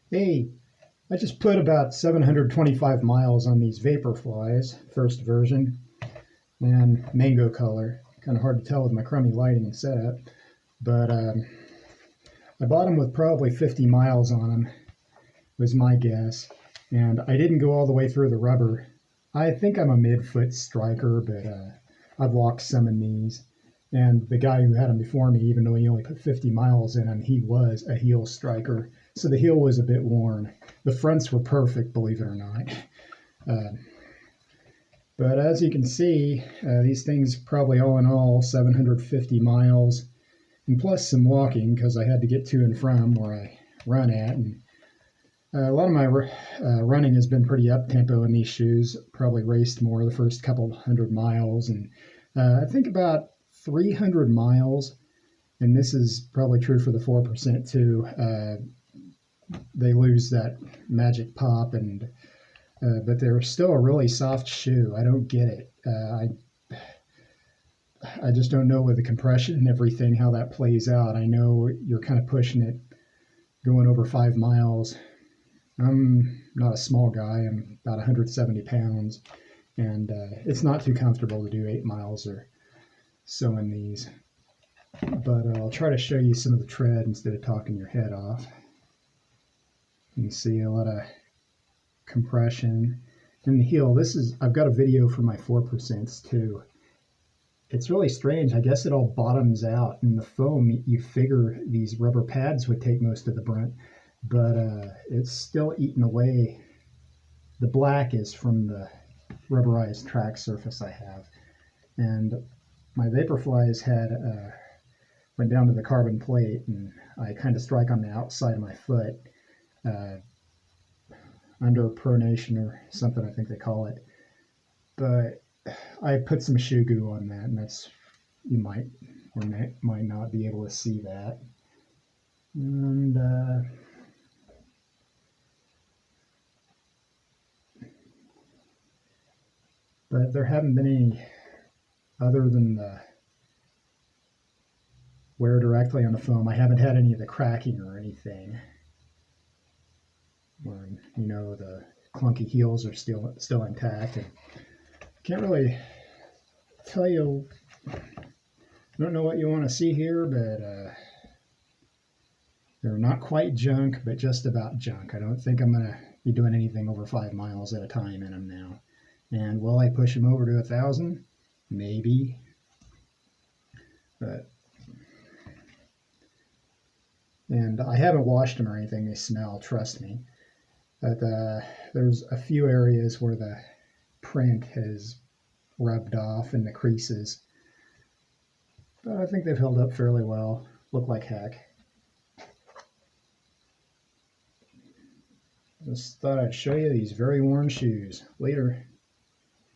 Hey, I just put about 725 miles on these Vaporflies, first version, and mango color. Kind of hard to tell with my crummy lighting setup, but I bought them with probably 50 miles on them, was my guess. And I didn't go all the way through the rubber. I think I'm a mid-foot striker, but I've walked some in these. And the guy who had them before me, even though he only put 50 miles in them, he was a heel striker. So the heel was a bit worn. The fronts were perfect, believe it or not. Uh, but as you can see, these things probably all in all 750 miles, and plus some walking because I had to get to and from where I run at. And a lot of my running has been pretty up tempo in these shoes. Probably raced more the first couple hundred miles, and I think about 300 miles. And this is probably true for the 4% too. They lose that magic pop, and but they're still a really soft shoe. I don't get it. I just don't know with the compression and everything how that plays out. I know you're kind of pushing it going over 5 miles. I'm not a small guy. I'm about 170 pounds, and it's not too comfortable to do 8 miles or so in these. But I'll try to show you some of the tread instead of talking your head off. You can see a lot of compression in the heel. I've got a video for my 4% too. It's really strange. I guess it all bottoms out in the foam. You figure these rubber pads would take most of the brunt, but it's still eating away. The black is from the rubberized track surface I have, and my Vaporflies went down to the carbon plate, and I kind of strike on the outside of my foot, under pronation or something, I think they call it. But I put some shoe goo on that, and you might or might not be able to see that. And but there haven't been any other than the wear directly on the foam. I haven't had any of the cracking or anything. When the clunky heels are still intact, and can't really tell you. I don't know what you want to see here, but they're not quite junk, but just about junk. I don't think I'm going to be doing anything over 5 miles at a time in them now. And will I push them over to 1,000? Maybe. And I haven't washed them or anything. They smell, trust me. But there's a few areas where the print has rubbed off in the creases. But I think they've held up fairly well. Look like heck. Just thought I'd show you these very worn shoes. Later.